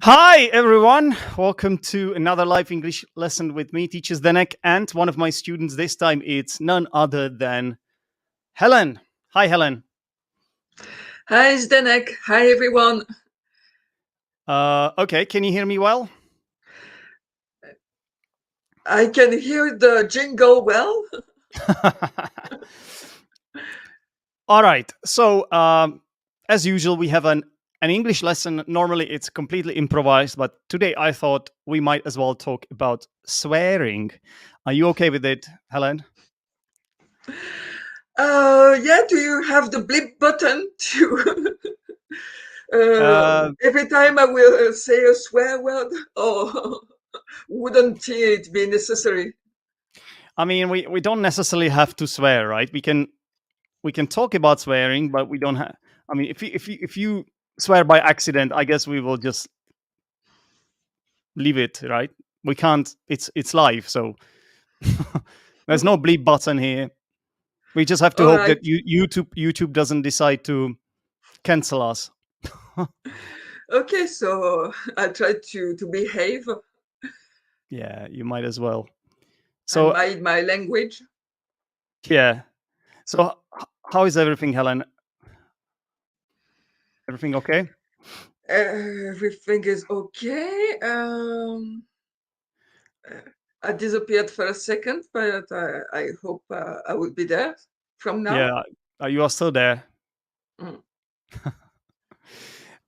Hi, everyone. Welcome to another live English lesson with me, teacher Zdenek, and one of my students. This time it's none other than Helen. Hi, Helen. Hi, Zdenek. Hi, everyone. Okay, can you hear me well? I can hear the jingle well. All right. So, as usual, we have an English lesson. Normally, it's completely improvised, but today I thought we might as well talk about swearing. Are you okay with it, Helen? Yeah, do you have the blip button to Uh, every time I will say a swear word? Or wouldn't it be necessary? I mean, we don't necessarily have to swear, right? We can talk about swearing, but we don't have. I mean, if you swear by accident, I guess we will just leave it, right? We can't. It's live, so there's no bleep button here. We just have to All hope right. that YouTube doesn't decide to cancel us. Okay, so I'll try to behave Yeah, you might as well. and So mind my language. yeah. So how is everything, Helen? Everything okay? Everything is okay. I disappeared for a second, but I hope I will be there from now. Yeah, you are still there. Mm.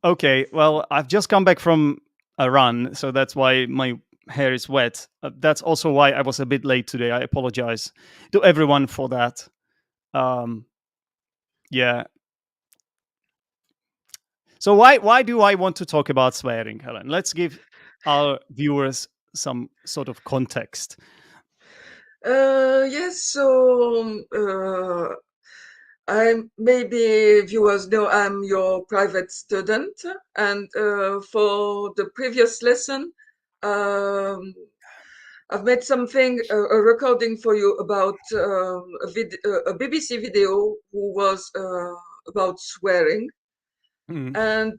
Okay, well, I've just come back from a run, so that's why my hair is wet. That's also why I was a bit late today. I apologize to everyone for that. Um, yeah. So why do I want to talk about swearing, Helen? Let's give our viewers some sort of context. Yes, so I'm maybe viewers know I'm your private student, and for the previous lesson, um, I've made something a recording for you about a BBC video who was about swearing, Mm. and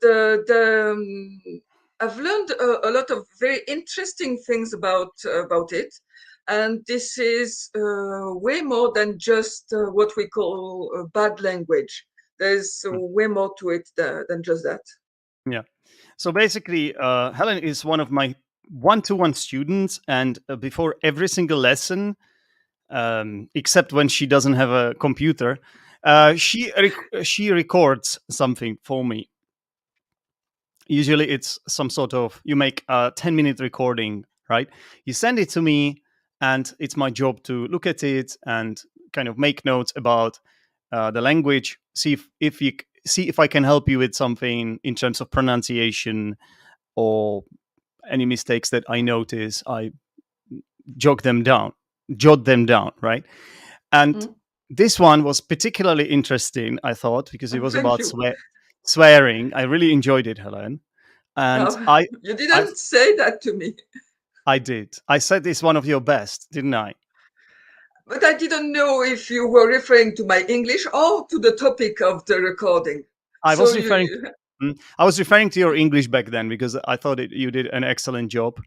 I've learned a lot of very interesting things about it. And this is way more than just what we call bad language. There's Mm. way more to it than just that. Yeah. So basically, Helen is one of my one-to-one students, and before every single lesson, except when she doesn't have a computer, she records something for me. Usually, it's some sort of you make a 10-minute recording, right? You send it to me, and it's my job to look at it and kind of make notes about the language. See if I can help you with something in terms of pronunciation or any mistakes that I notice. I jot them down, right? And Mm. this one was particularly interesting, I thought, because it was Thank about you. swearing. I really enjoyed it, Helen. And Oh, I, you I, didn't say that to me, I did. I said it's one of your best, didn't I? but I didn't know if you were referring to my English or to the topic of the recording. I So was referring. I was referring to your English back then because I thought you did an excellent job.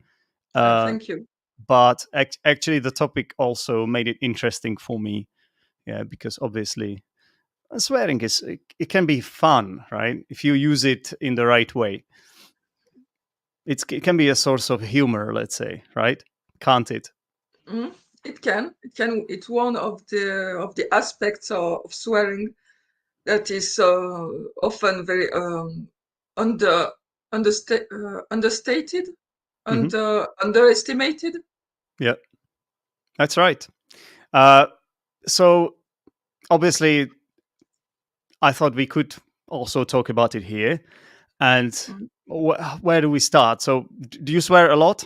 Uh, thank you. but actually, the topic also made it interesting for me. Yeah, because obviously swearing it can be fun, right? If you use it in the right way, it can be a source of humor, let's say, right? Can't it? Mm, it can. It can. It's one of the aspects of swearing that is often very under understated, Hmm. underestimated. Yeah, that's right. Uh, so obviously, I thought we could also talk about it here. And Mm. where do we start? So, do you swear a lot?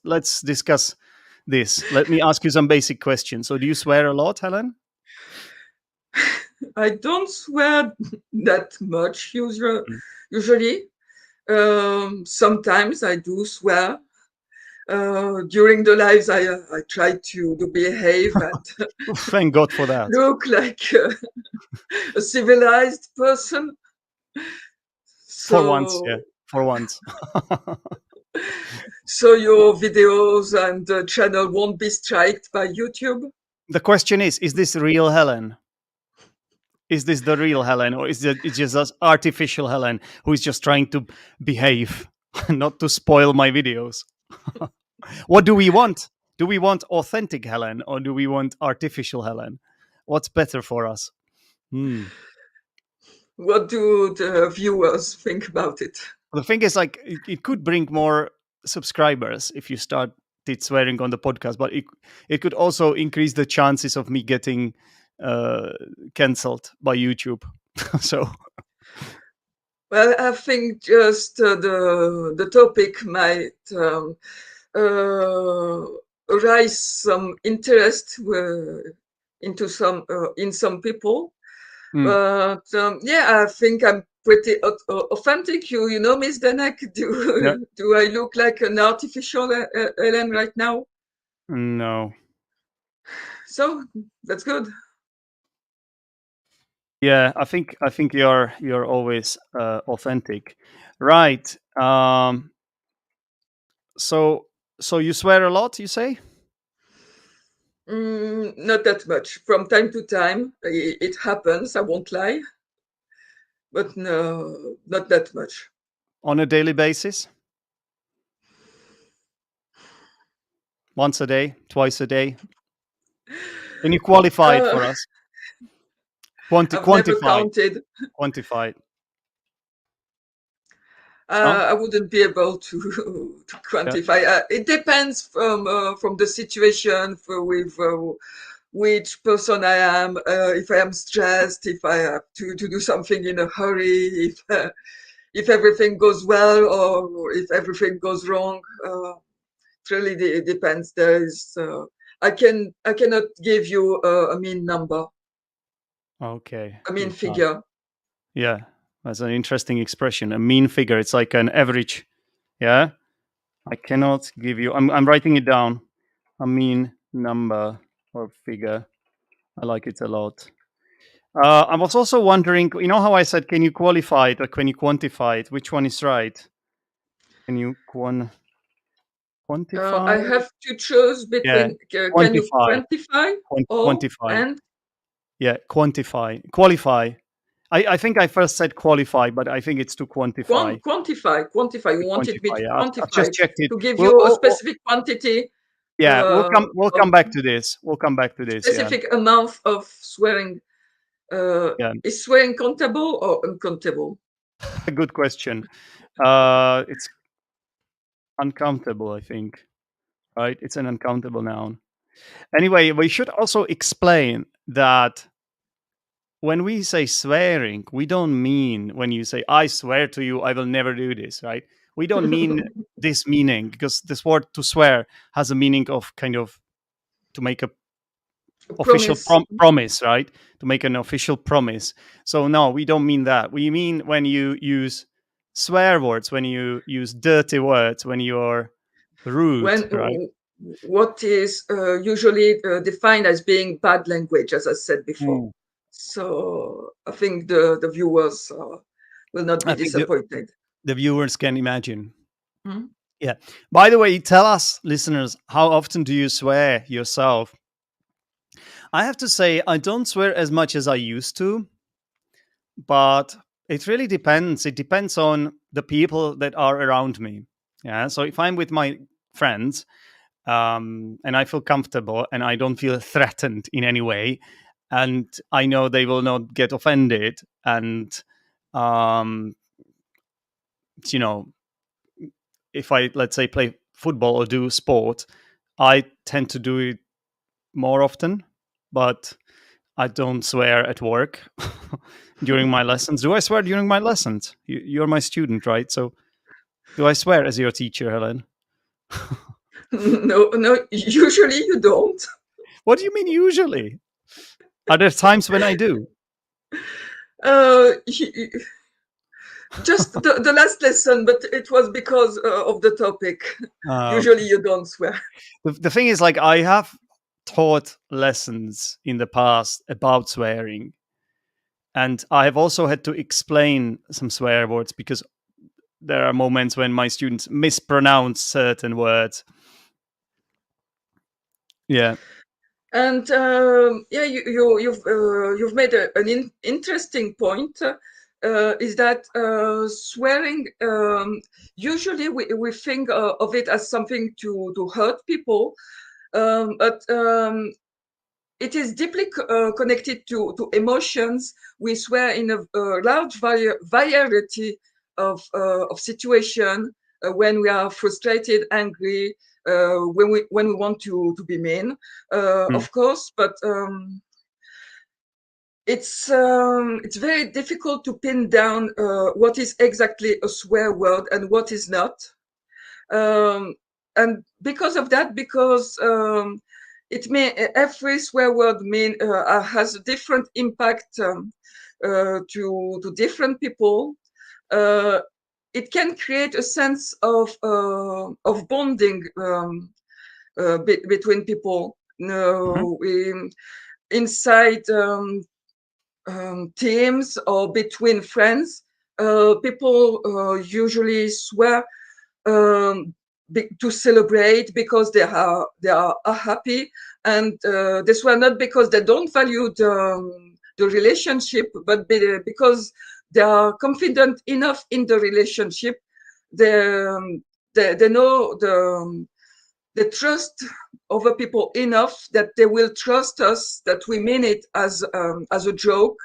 Let's discuss this. Let me ask you some basic questions. So, do you swear a lot, Helen? I don't swear that much Mm. usually. Sometimes I do swear. During the lives, I try to behave and Thank God for that. look like a civilized person. For once, So yeah. for once. So your videos and channel won't be striked by YouTube? The question is this real Helen? Is this the real Helen, or is it just us artificial Helen who is just trying to behave, not to spoil my videos? What do we want? Do we want authentic Helen, or do we want artificial Helen? What's better for us? What do the viewers think about it? The thing is, like, it could bring more subscribers if you started swearing on the podcast, but it could also increase the chances of me getting cancelled by YouTube. So, Well, I think just the topic might arise some interest into some in some people. But yeah, I think I'm pretty authentic. You know me, Zdenek. yeah, Do I look like an artificial Helen right now? no. So that's good. Yeah, I think you're always authentic, right? So you swear a lot, you say? Not that much. From time to time, it happens. I won't lie, but no, not that much. On a daily basis? Once a day, twice a day? Can you qualify it for us? I've never Quantify, counted. quantify it. No? I wouldn't be able to to Yeah. quantify. It depends from the situation with which person I am. If I am stressed, if I have to do something in a hurry, if everything goes well or if everything goes wrong. It really depends. There is I cannot give you a mean number, Okay. a mean You can't. figure. Yeah. That's an interesting expression. A mean figure. It's like an average. Yeah. I cannot give you. I'm writing it down. A mean number or figure. I like it a lot. I was also wondering, you know how I said, can you qualify it or can you quantify it? Which one is right? Can you quantify? I have to choose Yeah, between can you quantify. quantify or Quantify. and Yeah, quantify. Qualify. I think I first said qualify, but I think it's to quantify. quantify. You To wanted me quantify. to Yeah, I've quantify just it, checked it. to give We'll, you a we'll, we'll- specific quantity, yeah, we'll of come back to this. We'll come back to this. Yeah, specific amount of swearing. yeah. Is swearing countable or uncountable? Good question. It's uncountable, I think. Right? It's an uncountable noun. Anyway, we should also explain that when we say swearing, we don't mean when you say, I swear to you, I will never do this, right? We don't mean this meaning, because this word to swear has a meaning of kind of to make a official Promise. promise, right? To make an official promise. So no, we don't mean that. We mean when you use swear words, when you use dirty words, when you're rude, When right? what is usually defined as being bad language, as I said before. Ooh. So I think the viewers will not be I think disappointed. the viewers can imagine. Hmm? Yeah. By the way, tell us, listeners, how often do you swear yourself? I have to say, I don't swear as much as I used to, but it really depends. It depends on the people that are around me. Yeah. So if I'm with my friends, and I feel comfortable and I don't feel threatened in any way, and I know they will not get offended, and um, you know, if I, let's say, play football or do sport, I tend to do it more often, but I don't swear at work during my lessons. Do I swear during my lessons? You're my student, right? So do I swear as your teacher, Helen? No, no. Usually you don't. What do you mean usually? Are there times when I do? Uh, just the last lesson, but it was because of the topic. Usually Okay. you don't swear. The thing is, like, I have taught lessons in the past about swearing, and I have also had to explain some swear words because there are moments when my students mispronounce certain words. Yeah. And yeah, you've made an interesting point. Is that swearing? Usually, we think of it as something to hurt people, but it is deeply connected to emotions. We swear in a large variety of situation when we are frustrated, angry, when we want to be mean, Mm. of course. But it's very difficult to pin down what is exactly a swear word and what is not. Um, and because of that, because it may every swear word has a different impact to different people. Uh, it can create a sense of bonding between people. Mhm. No, inside teams or between friends, people usually swear to celebrate because they are happy, and they swear not because they don't value the relationship, but because they are confident enough in the relationship. They they know they trust other people enough that they will trust us that we mean it as a joke,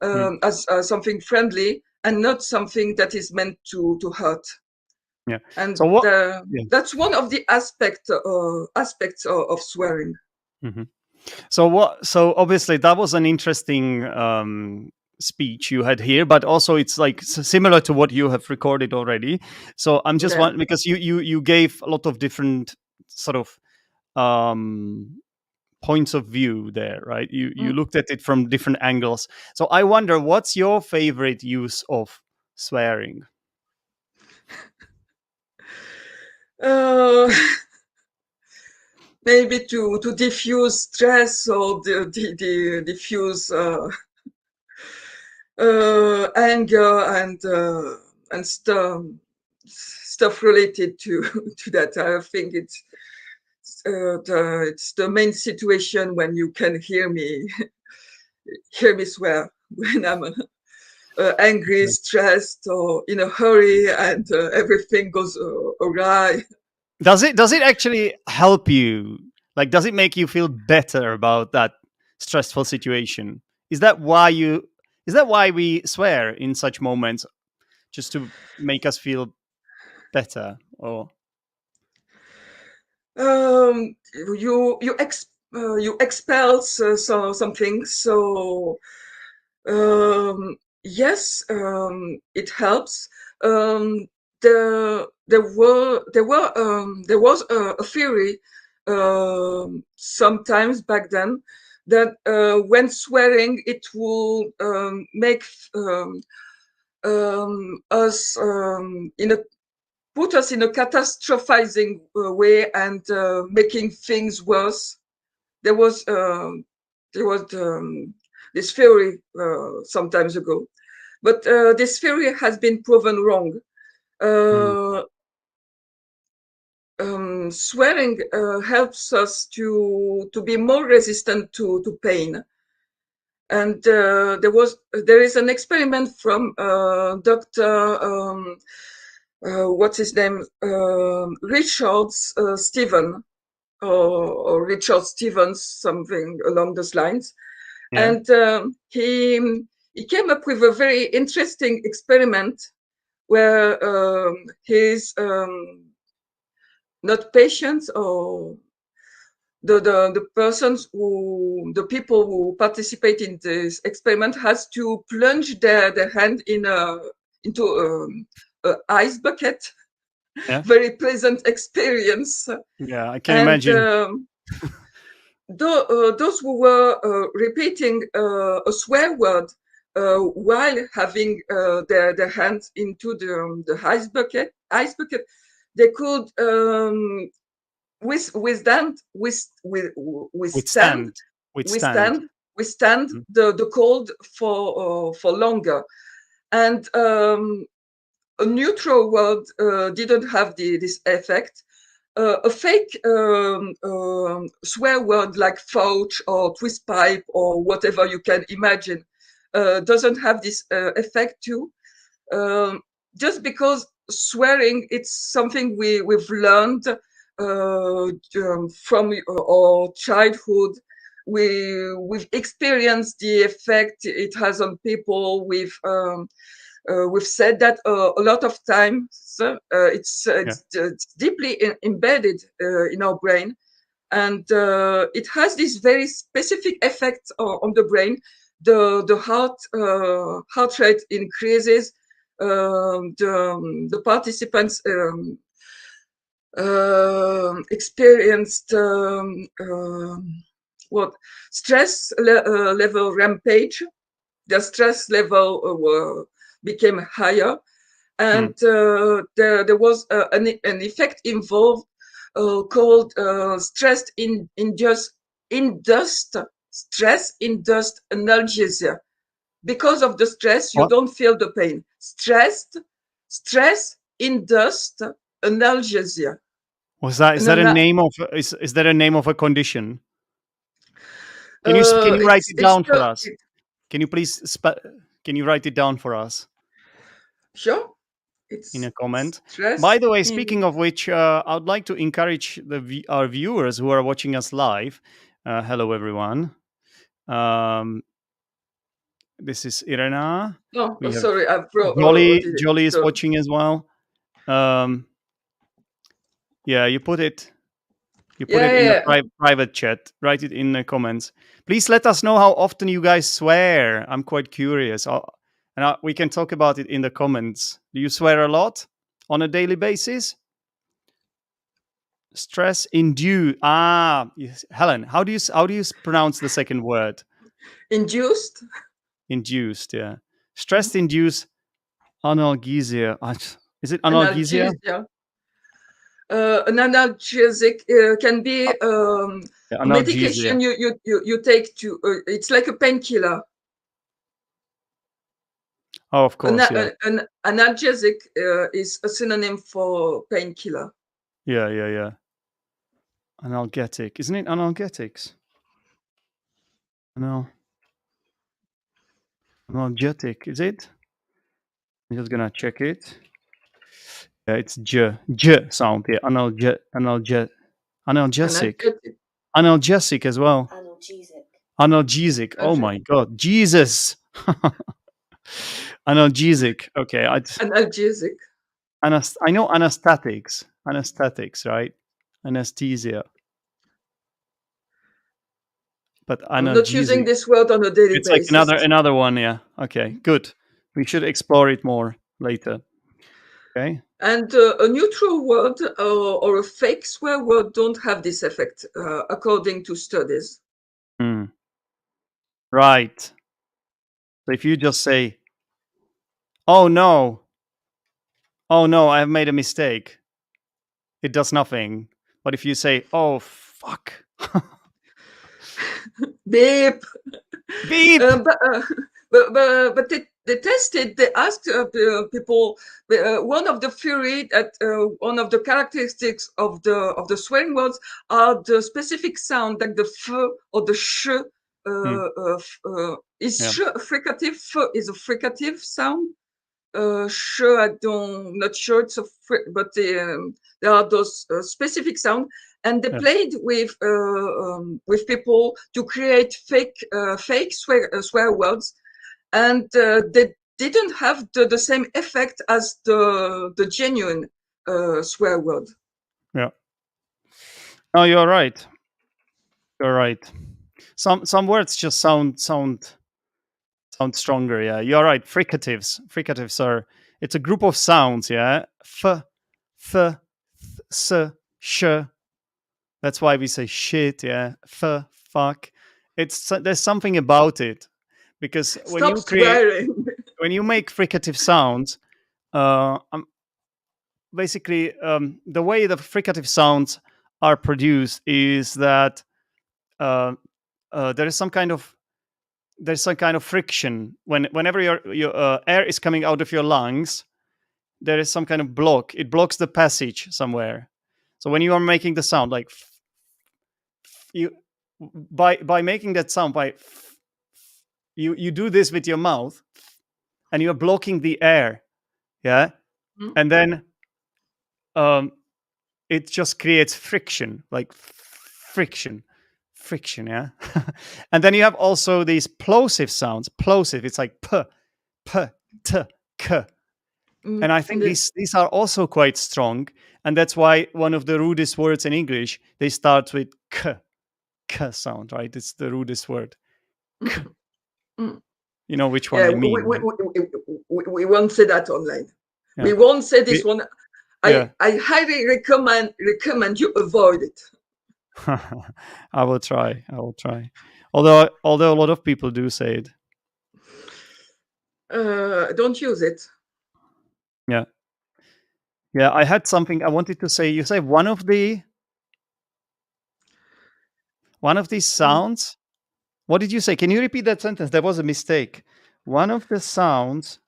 Mm. as something friendly, and not something that is meant to hurt. Yeah. And So what? Yeah. that's one of the aspects of swearing. Mhm. So what? So obviously that was an interesting speech you had here, but also it's like similar to what you have recorded already. So I'm just Okay. one because you gave a lot of different sort of um, points of view there, right? You Mm. looked at it from different angles. So I wonder, what's your favorite use of swearing? Uh, maybe to diffuse stress or diffuse anger and stuff related to to that. I think it's the main situation when you can hear me swear when I'm angry, stressed, or in a hurry, and everything goes awry. Does it actually help you? Like, does it make you feel better about that stressful situation? Is that why you? Is that why we swear in such moments, just to make us feel better? Or You expel something. So yes, it helps. Um, there was a theory sometimes back then that when swearing it will make um, us in a put us in a catastrophizing way and making things worse. There was this theory some times ago, but this theory has been proven wrong. mm, Uh, Swearing helps us to be more resistant to pain. And there is an experiment from Dr. What's his name? Richards Steven, or Richard Stevens, something along those lines. yeah, And he came up with a very interesting experiment where his not patients or the persons the people who participate in this experiment has to plunge their hand into a ice bucket. yeah, Very pleasant experience. yeah. I can And imagine. those who were repeating a swear word while having their hands into the ice bucket, they could withstand Withstand, withstand. withstand Mm. the cold for longer. And a neutral word didn't have this effect. A fake swear word like fouch or twist pipe or whatever you can imagine doesn't have this effect too. Just because swearing, it's something we've learned from our childhood. We've experienced the effect it has on people. We've said that a lot of times. It's deeply embedded in our brain, and it has this very specific effect on the brain. The heart rate increases. The participants experienced what stress level rampage. The stress level became higher, and there was an effect involved called induced analgesia. Because of the stress, you What don't feel the pain. Stress induced analgesia. was that? Is An that a ana- name of is that a name of a condition? Can you write it it's down for us? Can you please can you write it down for us sure. in a It's comment? By stress the way, in speaking of which, I would like to encourage our viewers who are watching us live. Hello, everyone. This is Irena. We have sorry, I Jolly. did it. Jolly is So, watching as well. Yeah, you put it in the yeah. private chat. Write it in the comments. Please let us know how often you guys swear. I'm quite curious. We can talk about it in the comments. Do you swear a lot on a daily basis? Stress induced. Yes. Helen, how do you pronounce the second word? Induced. Induced. Yeah. Stress induced analgesia. Is it analgesia? Analgesia. An analgesic can be Yeah, a analgesia. medication you take to. It's like a painkiller. Oh, of course. Yeah. An analgesic is a synonym for painkiller. Yeah. Yeah. Yeah. Analgetic. Isn't it analgetics? Analgetic. Is it? I'm just gonna check it. Yeah, it's j sound. Yeah, analgesic. Analgesic. Analgesic as well. Analgesic. Analgesic. Oh my god, Jesus. Analgesic. Okay, Analgesic. I know anesthetics. Anesthetics, right? Anesthesia. But I'm not using analgesic. this word on a daily It's like basis. another one. Yeah. Okay. Good. We should explore it more later. Okay. And a neutral word or a fake swear word don't have this effect, according to studies. Right. So if you just say, "Oh no, I have made a mistake," it does nothing. But if you say, "Oh fuck," Beep. beep. But they tested. They asked people. One of the theory that one of the characteristics of the swearing words are the specific sound, like the f or the sh. Is Yeah. sh a fricative? F is a fricative sound. Sure, not sure it's but there are those specific sound, and they played with people to create fake swear words, and they didn't have the same effect as the genuine swear word. Yeah. No, you're right. You're right. Some words just sound stronger. Yeah, you're right. Fricatives. Fricatives are. It's a group of sounds. Yeah. F, th, s, sh. That's why we say shit. Yeah. F, fuck. There's something about it because Stop swearing. when you make fricative sounds, basically the way the fricative sounds are produced is that there is some kind of friction whenever your air is coming out of your lungs. there is some kind of block. It blocks the passage somewhere. So when you are making the sound, like you, by making that sound, by you do this with your mouth, and you're blocking the air, yeah, Mm. and then um, it just creates friction, like friction, yeah. And then you have also these plosive sounds. Plosive, it's like p, p, t, k. And I think Yeah. these are also quite strong, and that's why one of the rudest words in English, they start with k sound, right? It's the rudest word. K. Mm. You know which one Yeah, I mean, right? we won't say that online. Yeah. We won't say this We- one. yeah. I highly recommend you avoid it. I will try. I will try. Although a lot of people do say it. Don't use it. Yeah. Yeah, I had something I wanted to say. You say one of these sounds. What did you say? Can you repeat that sentence? There was a mistake. One of the sounds.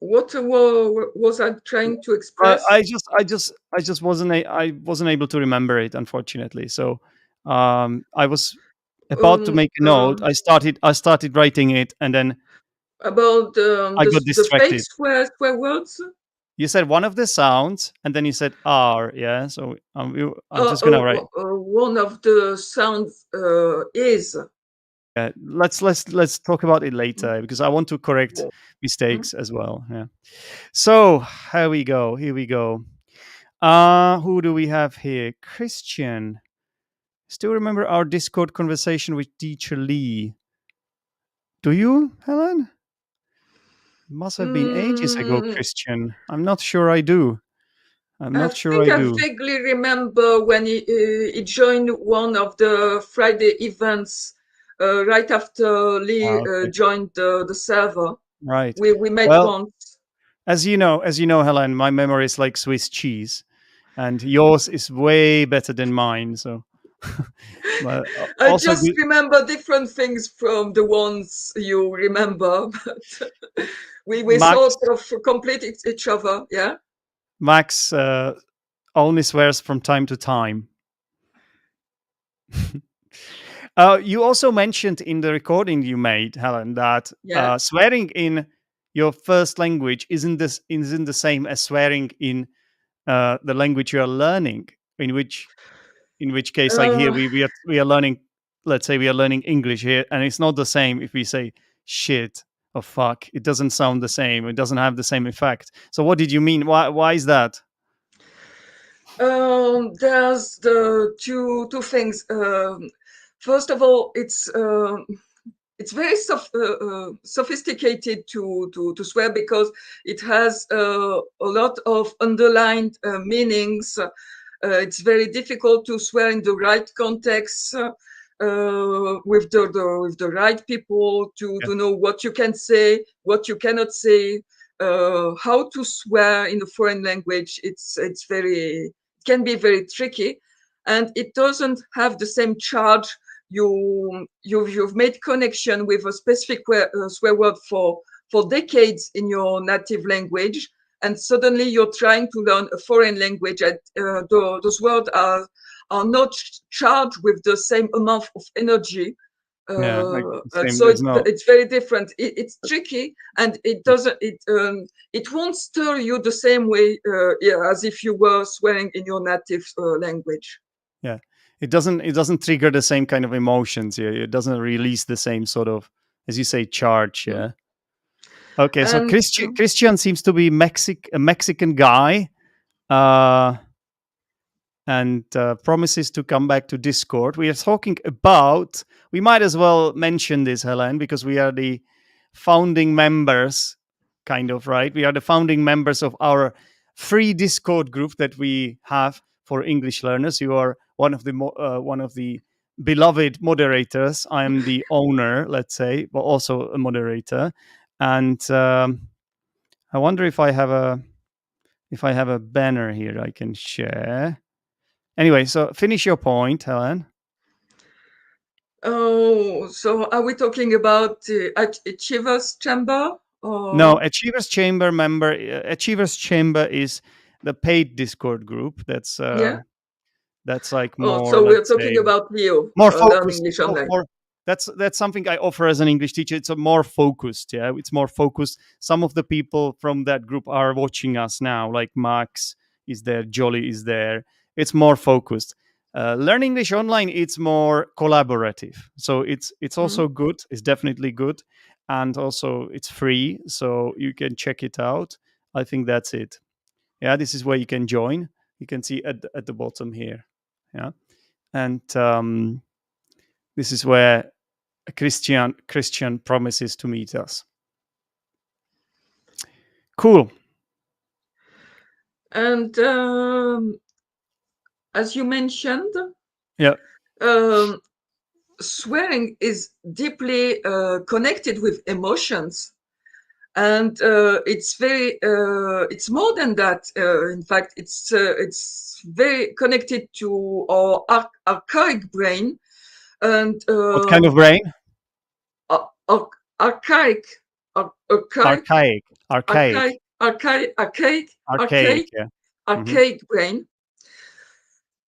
What was I trying to express? I just I wasn't able to remember it, unfortunately. So I was about to Um, make a note. um, I started writing it, and then about I got the fake distracted. swear words. You said one of the sounds, and then you said R. Yeah. So I'm just gonna write. One of the sounds is. Yeah, let's talk about it later because I want to correct Mm. mistakes as well. Yeah. So here we go. Here we go. Who do we have here? Christian. Still remember our Discord conversation with teacher Lee? Do you, Helen? It must have been ages ago, Mm, Christian. I'm not sure I do. I'm I not sure think I I do. vaguely remember when he joined one of the Friday events right after Lee Okay. joined the server. Right. We met Well, once. as you know, Helen, my memory is like Swiss cheese, and yours is way better than mine. So, but I also just good. remember different things from the ones you remember, but we Max sort of complete each other. Yeah. Max only swears from time to time. You also mentioned in the recording you made, Helen, that Yeah. swearing in your first language isn't the same as swearing in the language you are learning. In which case, like here, Uh, we are learning. Let's say we are learning English here, and it's not the same if we say shit or fuck. It doesn't sound the same. It doesn't have the same effect. So, what did you mean? Why is that? there's the two things. First of all, it's very sophisticated to swear because it has a lot of underlined meanings. It's very difficult to swear in the right context with the right people Yeah, to know what you can say, what you cannot say, how to swear in a foreign language. It's very it can be very tricky, and it doesn't have the same charge. You've made connection with a specific swear word for decades in your native language, and suddenly you're trying to learn a foreign language, and those words are not charged with the same amount of energy. yeah, like the same. So There's no. it's very different. It's tricky, and it won't stir you the same way, yeah, as if you were swearing in your native language. Yeah, it doesn't trigger the same kind of emotions. Yeah, it doesn't release the same sort of, as you say, charge. Mm. Yeah. Okay, so And Christian seems to be a Mexican guy. Uh, and promises to come back to Discord. We are talking about, we might as well mention this, Helen, because we are the founding members, kind of, right? We are the founding members of our free Discord group that we have for English learners. You are one of the beloved moderators. I am the owner, let's say, but also a moderator. And I wonder if I have a banner here I can share. Anyway, so finish your point, Helen. oh, so are we talking about Achiever's Chamber? No, Or Achievers Chamber member. Achievers Chamber is the paid Discord group. yeah. That's like Oh, more, so we're let's talking say, about Leo, more Learn focused. English Online. More, that's something I offer as an English teacher. It's a more focused. Yeah, it's more focused. Some of the people from that group are watching us now. Like Max is there, Jolly is there. It's more focused. Learn English Online. It's more collaborative. So it's Mm. also good. It's definitely good, and also it's free, so you can check it out. I think that's it. Yeah, this is where you can join. You can see at the bottom here. Yeah, and this is where Christian promises to meet us. Cool. And as you mentioned, Yeah. um, swearing is deeply connected with emotions. And it's more than that. In fact, it's very connected to our archaic brain and What kind of brain? archaic, archaic, Archaic. Archaic. archaic, archaic, archaic, Archaic. archaic, Yeah. Hmm. archaic brain.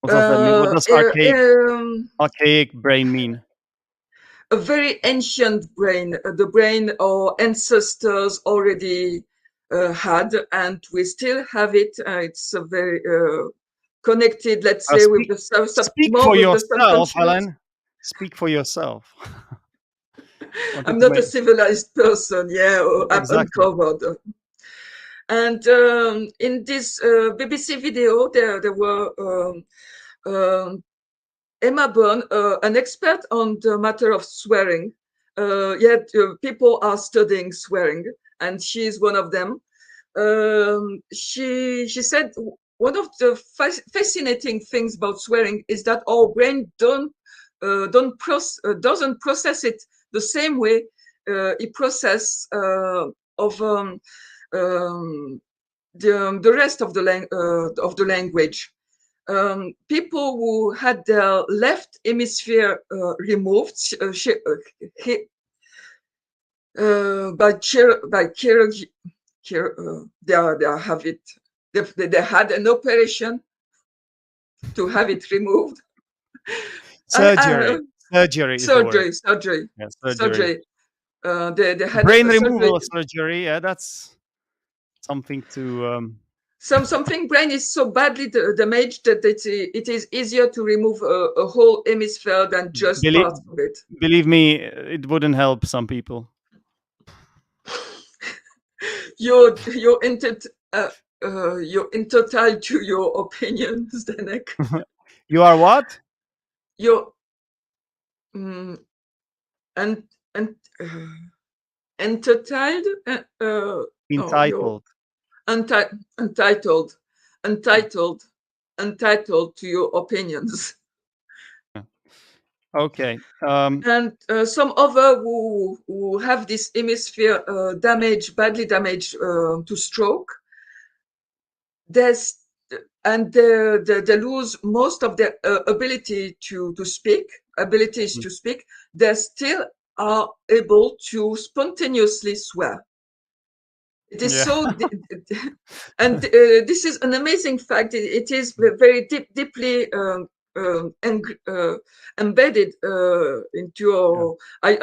What does that mean? What Uh, does uh, um, archaic brain mean? a very ancient brain, the brain our ancestors already had, and we still have it. It's a very connected, let's say, with Speak the speak more for with the yourself, subconscious. Helen. Speak for yourself. I'm Wanted to not a make civilized person, yeah, I'm exactly. uncovered. And in this BBC video, there were Emma Byrne, an expert on the matter of swearing. Yet people are studying swearing, and she is one of them. She said one of the fascinating things about swearing is that our brain doesn't process it the same way it process of the rest of the language. People who had their left hemisphere removed by chirurgy, they have it. They had an operation to have it removed. Surgery. I, Surgery is the word. surgery. Yeah, surgery. Surgery. They had Brain a surgery. removal surgery. Yeah, that's something to Something brain is so badly damaged that it is easier to remove a whole hemisphere than just believe. part of it. Believe me, it wouldn't help some people. You're uh, you're entitled to your opinion, Zdenek. You are what? You're mm, and and uh, entitled. No, you're Entitled. entitled, entitled, entitled to your opinions. Okay. And some other who have this hemisphere badly damaged to stroke, there's and they lose most of their ability to speak, abilities to speak. They still are able to spontaneously swear. It is Yeah. so, and this is an amazing fact. It is very deeply embedded into Yeah. our,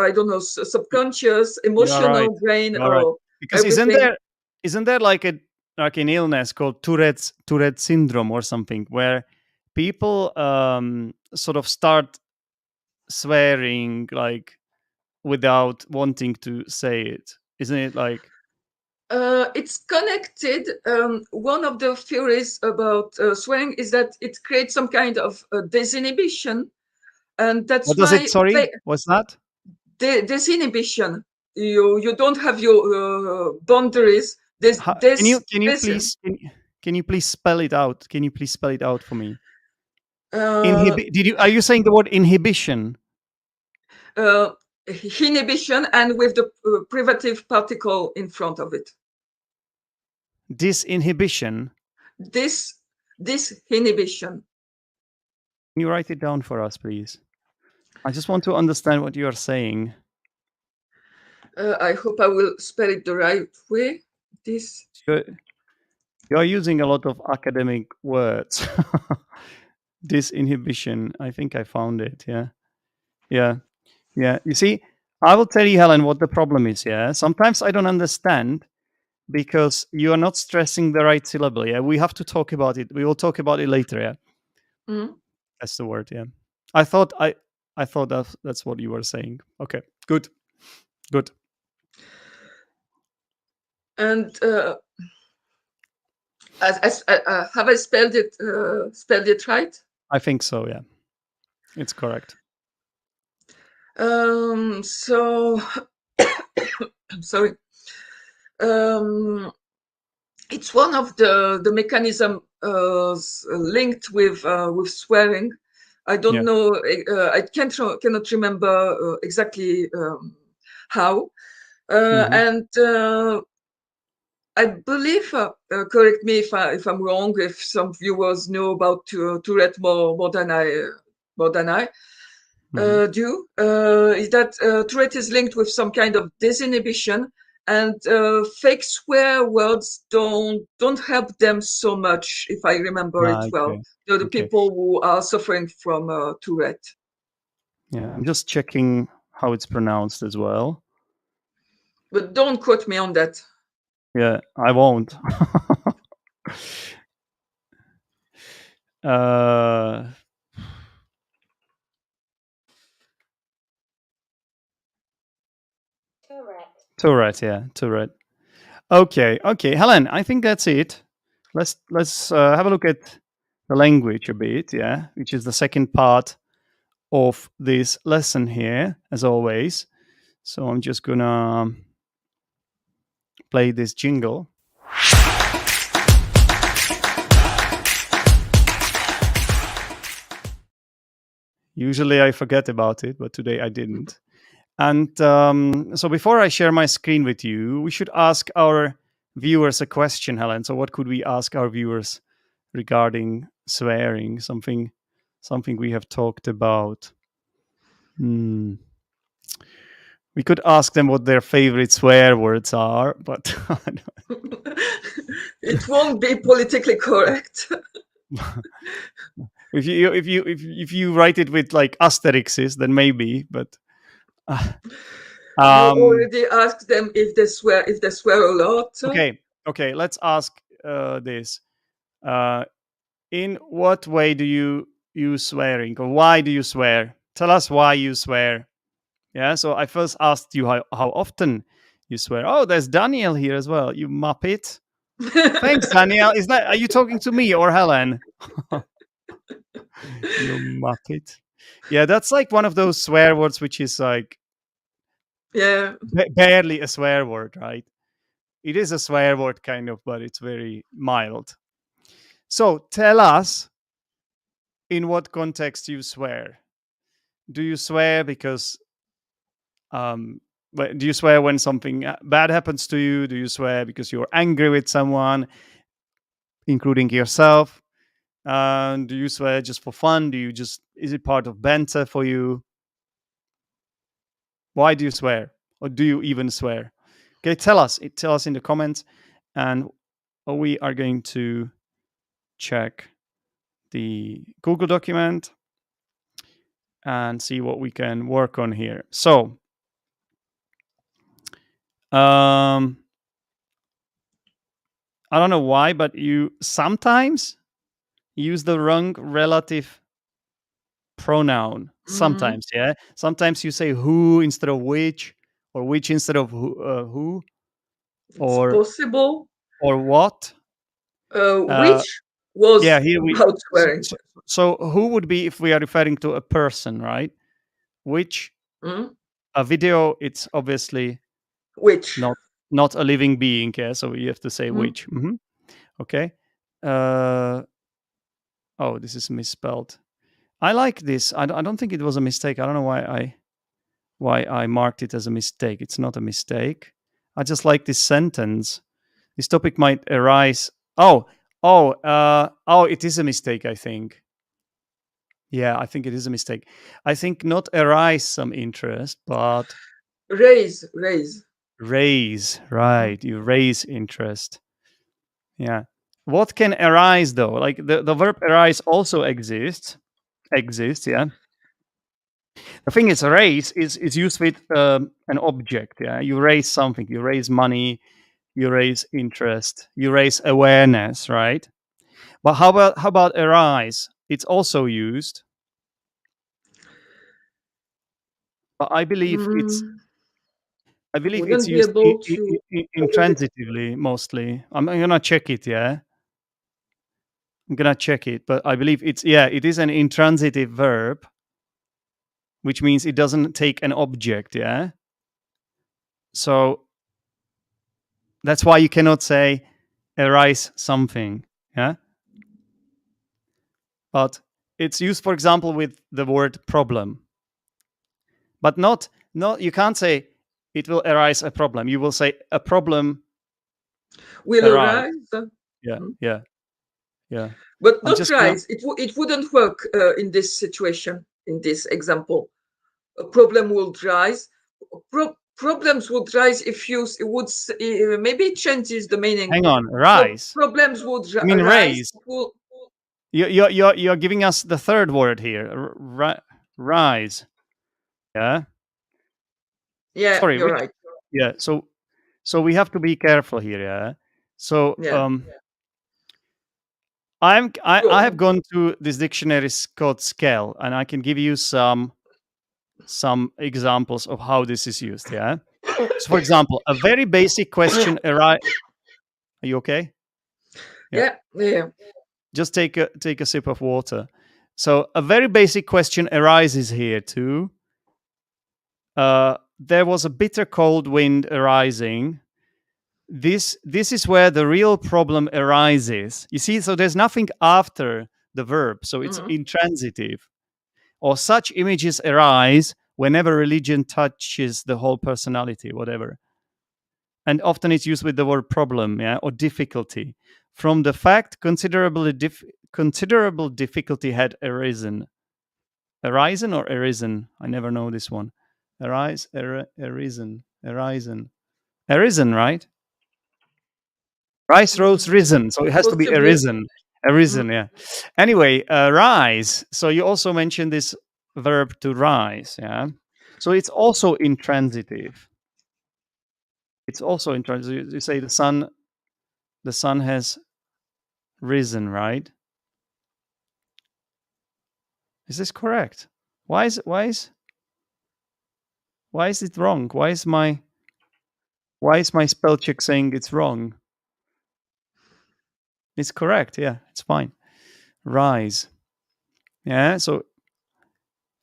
I don't know, subconscious, You are right. emotional brain, You are right. or Because everything. isn't there like an illness called Tourette syndrome or something where people sort of start swearing like without wanting to say it? Isn't it like It's connected. One of the theories about swearing is that it creates some kind of disinhibition, and that's what does it why sorry? What's that? disinhibition. You don't have your boundaries. Can you please spell it out? Can you please spell it out for me? Uh, Did you are you saying the word inhibition? uh, inhibition, and with the privative particle in front of it. Disinhibition. This inhibition. Can you write it down for us, please? I just want to understand what you are saying. I hope I will spell it the right way. This. You're using a lot of academic words. Disinhibition. I think I found it. Yeah. Yeah. Yeah. You see, I will tell you, Helen, what the problem is. Yeah. Sometimes I don't understand because you are not stressing the right syllable. Yeah. We have to talk about it. We will talk about it later. Yeah. Mm. That's the word. Yeah. I thought that's what you were saying. Okay. Good. Good. And have I spelled it right? I think so. Yeah. It's correct. So I'm sorry. Um, it's one of the mechanism linked with swearing. I don't Yeah. know. I cannot remember exactly how. Hmm. And I believe, correct me if I'm wrong, if some viewers know about Tourette more than I Hmm. do, is that Tourette is linked with some kind of disinhibition, and fake swear words don't help them so much, if I remember it Ah, well. okay. The Okay. people who are suffering from Tourette. Yeah. I'm just checking how it's pronounced as well. But don't quote me on that. Yeah, I won't. uh, Tourette, yeah, Tourette. Okay, okay, Helen, I think that's it. Let's have a look at the language a bit, yeah, which is the second part of this lesson here, as always. So I'm just gonna play this jingle. Usually I forget about it, but today I didn't. And so before I share my screen with you, we should ask our viewers a question, Helen. So what could we ask our viewers regarding swearing? Something we have talked about. Hmm. We could ask them what their favorite swear words are, but It won't be politically correct. if you write it with like asterixes, then maybe. But uh, You um, already asked them if they swear a lot. okay, okay. Let's ask this. Uh, in what way do you use swearing, or why do you swear? Tell us why you swear. Yeah. So I first asked you how often you swear. Oh, there's Daniel here as well. You muppet. Thanks, Daniel. Is that are you talking to me or Helen? You muppet. Yeah, that's like one of those swear words which is like Yeah. barely a swear word, right? It is a swear word kind of, but it's very mild. So tell us in what context you swear. Do you swear because do you swear when something bad happens to you? Do you swear because you're angry with someone, including yourself? Do you swear just for fun? Do you just is it part of banter for you? Why do you swear, or do you even swear? Okay, tell us. Tell us in the comments, and we are going to check the Google document and see what we can work on here. So, um, I don't know why, but you sometimes use the wrong relative pronoun. Mhm. Sometimes, yeah. Sometimes you say who instead of which, or which instead of who, It's or possible. what. Uh, Which yeah, was here we. about So, swearing. so, so who would be if we are referring to a person, right? Which Mm? a video, it's obviously Which? not not a living being. Yeah, so you have to say Mm? which. Okay. Uh, oh, this is misspelled. I like this. I don't think it was a mistake. I don't know why I marked it as a mistake. It's not a mistake. I just like this sentence. This topic might arise. Oh, it is a mistake, I think. Yeah, I think it is a mistake. I think not arise some interest, but Raise, raise. Raise, right? You raise interest. Yeah. What can arise though? Like the verb arise also exists. Exists, yeah. The thing is, raise is used with an object. Yeah, you raise something. You raise money. You raise interest. You raise awareness, right? But how about arise? It's also used, but Mm, I I believe it's wouldn't be used able to. intransitively mostly. I'm gonna check it. Yeah, I'm gonna check it, but I believe it is an intransitive verb, which means it doesn't take an object. Yeah, so that's why you cannot say arise something. Yeah, but it's used, for example, with the word problem, but not you can't say it will arise a problem. You will say a problem Will arise. arise, Yeah, mm, yeah, yeah. but I'm not just gonna rise. It wouldn't work in this situation, in this example. A problem would rise. Problems would rise if you maybe it changes the meaning. hang on. Rise. Problems would I mean rise. raise. You're giving us the third word here. Rise. Yeah. Yeah, Sorry. you're Which? right. Yeah. So we have to be careful here. Yeah. So Yeah, I have go. gone to this dictionary called Scale, and I can give you some examples of how this is used. Yeah. So, for example, a very basic question arise. Are you okay? Yeah. Yeah, yeah. Just take a sip of water. So, a very basic question arises here too. There was a bitter cold wind arising. This is where the real problem arises. You see, so there's nothing after the verb, so it's Mhm. intransitive. Or such images arise whenever religion touches the whole personality, whatever. And often it's used with the word problem, yeah, or difficulty. From the fact considerable difficulty had arisen. Arisen or arisen? I never know this one. Arisen, right? Rise, rose, Mm, risen. So it has to be possibly. arisen. Mm, Arisen, yeah. Anyway, rise. So you also mentioned this verb to rise, yeah. So it's also intransitive. It's also intransitive. You say the sun has risen, right? Is this correct? Why is it wrong? Why is my spell check saying it's wrong? It's correct. Yeah, it's fine. Rise. Yeah, so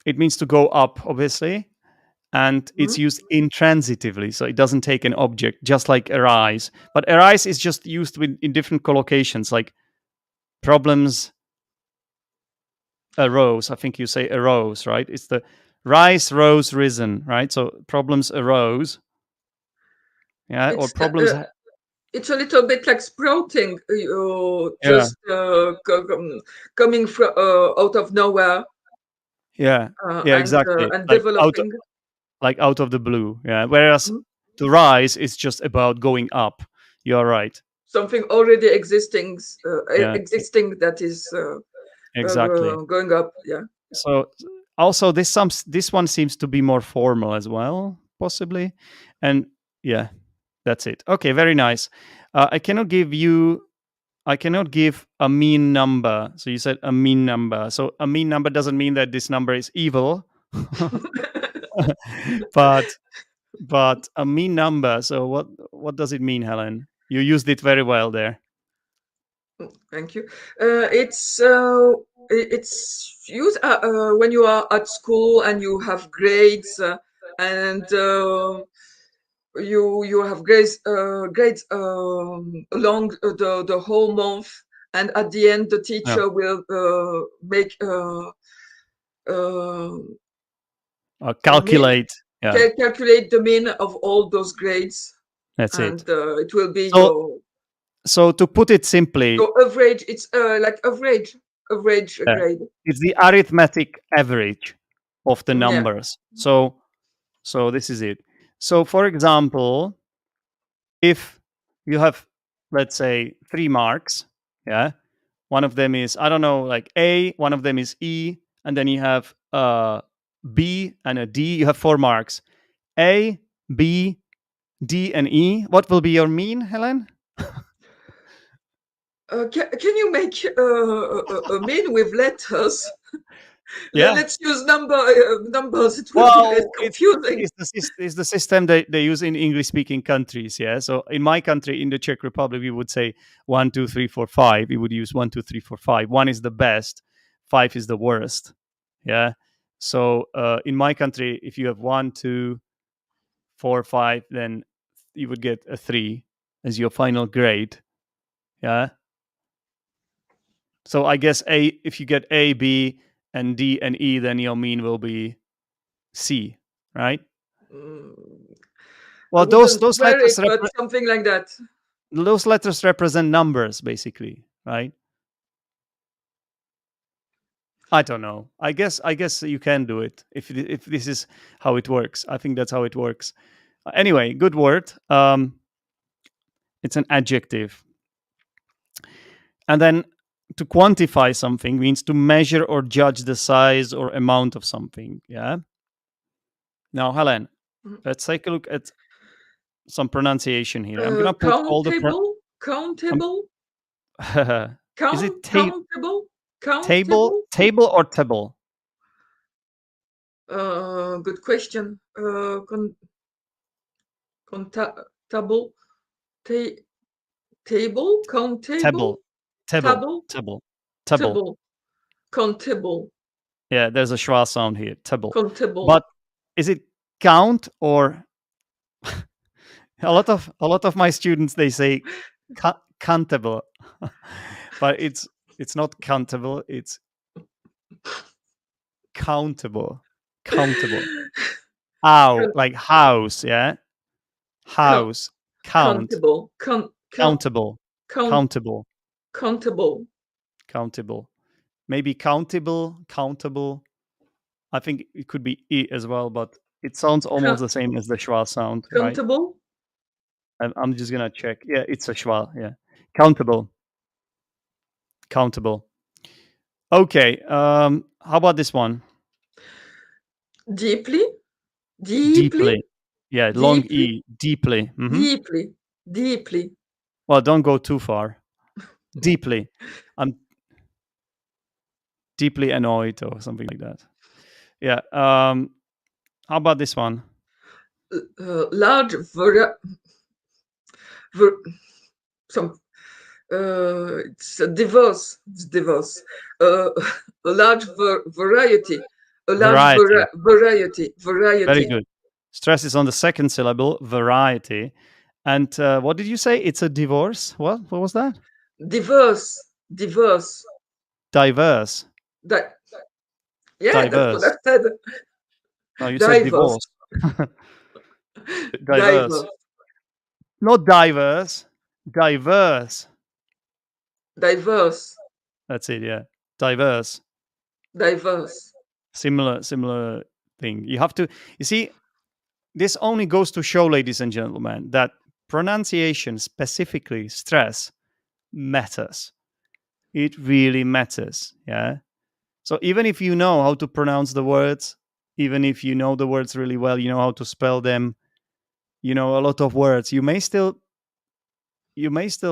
it means to go up, obviously, and it's mm. used intransitively, so it doesn't take an object, just like arise. But arise is just used in different collocations, like problems arose. I think you say arose, right? It's the rise, rose, risen, right? So problems arose, yeah, or It's problems. it's a little bit like sprouting, Yeah, just coming from out of nowhere yeah, yeah, exactly. and developing. Like out of the blue. Yeah. Whereas Mm. to rise is just about going up. You're right. Something already Yeah, existing that is exactly. going up. Yeah. So also this one seems to be more formal as well, possibly. And yeah, that's it. Okay, very nice. I cannot give a mean number. So you said a mean number. So a mean number doesn't mean that this number is evil. but a mean number. So what does it mean, Helen? You used it very well there. Thank you. It's used when you are at school and you have grades and you have grades along the whole month, and at the end the Yeah. teacher will make uh, a mean Calculate. Yeah, calculate the mean of all those grades, that's and it. it will be So so to put it simply, your average. It's like average uh, grade. it's the arithmetic average of the Yeah. numbers. So this is it. So, for example, if you have, let's say, 3 marks, yeah, one of them is, I don't know, like A, one of them is E, and then you have B and a D. You have 4 marks. A, B, D, and E. What will be your mean, Helen? Can you make a mean with letters? Yeah. Let's use numbers. It will be less Well, confusing. it's the system they use in English speaking countries. Yeah. So in my country, in the Czech Republic, we would say 1, 2, 3, 4, 5. We would use 1, 2, 3, 4, 5. One is the best, 5 is the worst. Yeah. So in my country, if you have 1, 2, 4, 5, then you would get a 3 as your final grade. Yeah. So I guess if you get A, B, and D and E, then your mean will be C, right? Mm, I Well, wouldn't swear it, but something like that. those letters represent numbers, basically, right? I don't know. I guess you can do it if this is how it works. I think that's how it works. Anyway, good word. It's an adjective, and then to quantify something means to measure or judge the size or amount of something. Yeah. Now, Helen, let's take a look at some pronunciation here. I'm gonna put all the Countable? is it Countable? table or table? Good question. Contable? Table? Countable? Table. Countable. Yeah, there's a schwa sound here. Table. Countable. But is it count or a lot of my students they say countable, but it's not countable. It's countable. Ow, like house, yeah, house, count, countable, countable, maybe countable. I think it could be e as well, but it sounds almost the same as the schwa sound, right? Countable? I'm just gonna check. Yeah, it's a schwa. Yeah, countable. Okay. How about this one? Deeply? Yeah, long e. Deeply. Mm-hmm. Deeply. Well, don't go too far. Deeply. I'm deeply annoyed or something like that. Yeah. How about this one? Large it's diverse. A large variety. Variety. Very good. Stress is on the second syllable, variety. And what did you say? It's a divorce? What was that? Diverse. Diverse. Yeah, that's what I said. No, you said divorce. Diverse. Not diverse. Diverse. That's it, yeah. Diverse. Similar thing. You have to, you see, this only goes to show, ladies and gentlemen, that pronunciation, specifically stress, matters. It really matters, yeah? So even if you know how to pronounce the words, even if you know the words really well, you know how to spell them, you know a lot of words, you may still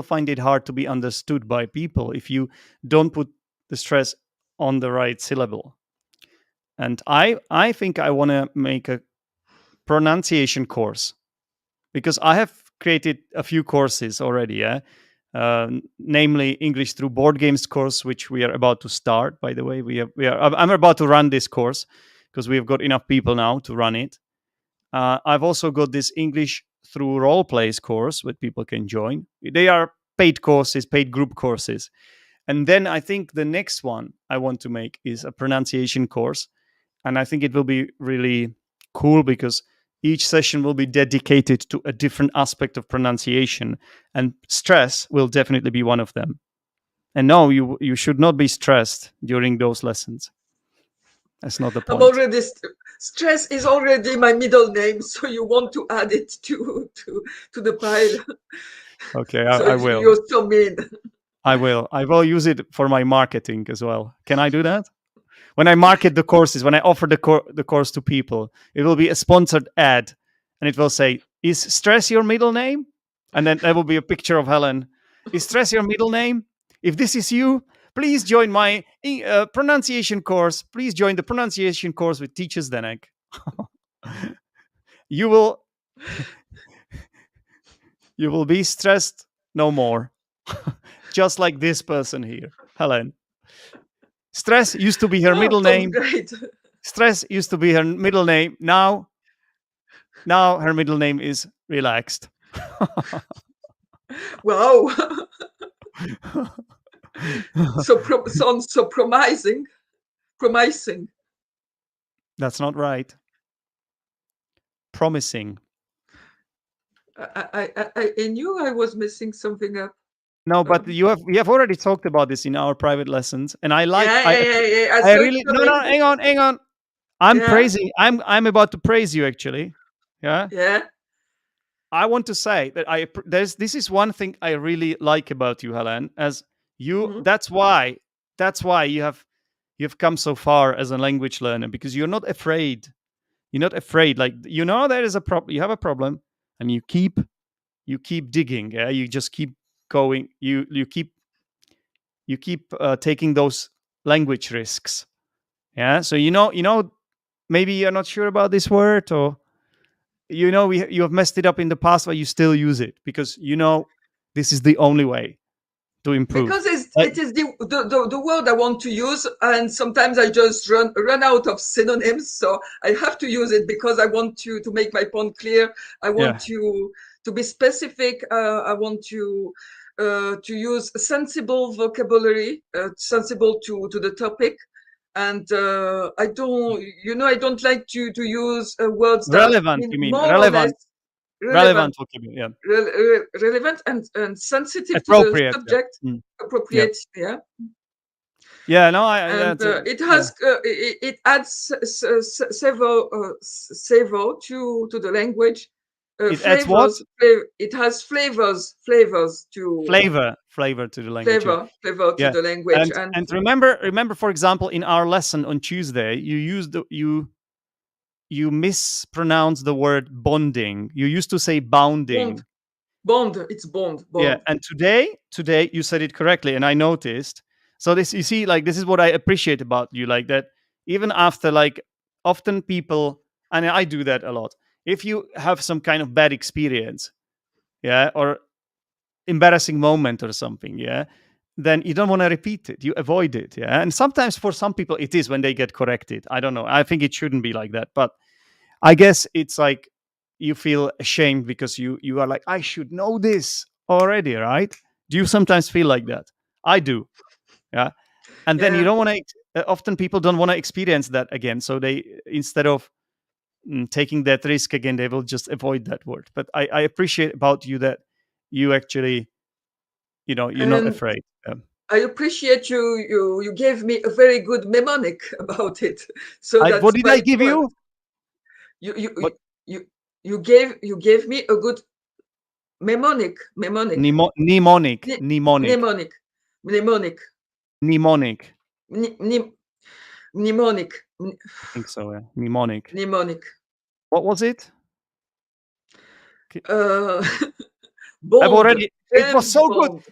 find it hard to be understood by people if you don't put the stress on the right syllable. And I think I want to make a pronunciation course because I have created a few courses already, yeah. Namely English through board games course, which we are about to start. By the way, I'm about to run this course because we've got enough people now to run it. I've also got this English through role plays course where people can join. They are paid courses, paid group courses. And then I think the next one I want to make is a pronunciation course. And I think it will be really cool because each session will be dedicated to a different aspect of pronunciation, and stress will definitely be one of them. And no, you should not be stressed during those lessons. That's not the I'm point. already stress is already my middle name, so you want to add it to the pile. Okay, So I will. you're so mean. I will. I will use it for my marketing as well. Can I do that? When I market the courses, when I offer the course to people, it will be a sponsored ad, and it will say, "Is stress your middle name?" And then there will be a picture of Helen. Is stress your middle name? If this is you, please join my pronunciation course. Please join the pronunciation course with Teacher Zdenek. You will you will be stressed no more. Just like this person here, Helen. Stress used to be her Oh, middle sounds name. great. Stress used to be her middle name. Now her middle name is relaxed. Wow. Sounds so promising. Promising. That's not right. Promising. I knew I was messing something up. No, but Um, we have already talked about this in our private lessons, and yeah. I I saw it really no coming. hang on. Yeah, I'm about to praise you actually. Yeah. yeah. I want to say that this is one thing I really like about you, Helen, as you Mhm. that's why you've come so far as a language learner, because you're not afraid. You're not afraid. Like, there is a problem. You have a problem, and you keep digging. Yeah, you just keep going. You keep taking those language risks. Yeah. So maybe you're not sure about this word, or you have messed it up in the past, but you still use it because this is the only way to improve. Because it is the word I want to use, and sometimes I just run out of synonyms, so I have to use it because I want to make my point clear. I want Yeah. to be specific. I want to use sensible vocabulary, sensible to the topic, and I don't like to use words that Relevant, mean you mean? more or less relevant, Relevant vocabulary. Yeah. relevant and sensitive to the Appropriate. Yeah. subject, Mm. Yeah. appropriate. Yeah, Yeah. No, and that's it yeah. has it adds several to the language. It adds what? It has flavors to Flavor to the language. Yeah. flavor to Yeah. the language, and And remember, for example, in our lesson on Tuesday, you mispronounced the word bonding. You used to say bond bounding. it's bond Yeah, bond. and today you said it correctly, and I noticed. So this, you see, like, this is what I appreciate about you, like that. Even after, like, often people, and I do that a lot. If you have some kind of bad experience, yeah, or embarrassing moment or something, yeah, then you don't want to repeat it. You avoid it, yeah. And sometimes for some people it is when they get corrected. I don't know. I think it shouldn't be like that, but I guess it's like you feel ashamed because you are like, I should know this already, right? Do you sometimes feel like that? I do. Yeah. And then you Yeah, don't want to often people don't want to experience that again, so they, instead of taking that risk again, they will just avoid that word. But I appreciate about you that you actually, you're not and afraid. I appreciate you gave me a very good mnemonic about it, so What that's did I quite give good. you? You you you What? you you gave me a good mnemonic, Mnemonic, Mne- mnemonic, mnemonic, mnemonic, mnemonic. mne- mnemonic, I think so. Yeah. Mnemonic. mnemonic. What was it? Uh, I've Bond, already. It was James so good. Bond.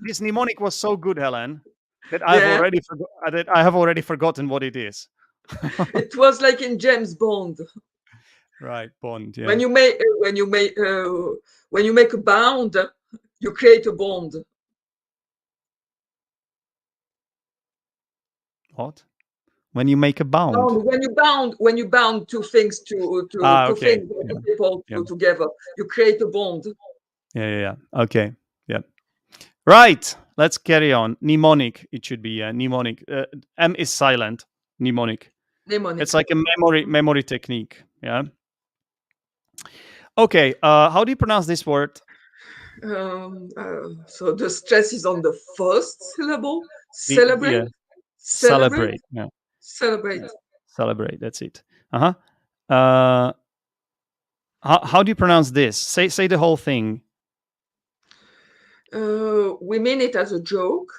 This mnemonic was so good, Helen, that Yeah, I have already forgotten what it is. it was like in James Bond. Right, Bond. When Yeah. you make when you make a bound, you create a bond. What? When you make a bound. When you bound two things Ah, two okay. things or Yeah. two people Yeah. together, you create a bond. Yeah. Okay. Yeah. Right. Let's carry on. Mnemonic. It should be mnemonic. M is silent. Mnemonic. Mnemonic. It's like a memory technique. Yeah. Okay. How do you pronounce this word? So the stress is on the first syllable. Yeah. Celebrate, celebrate, Celebrate. Yeah. celebrate. Celebrate. That's it. Uh-huh. Uh how do you pronounce this? Say the whole thing. We mean it as a joke.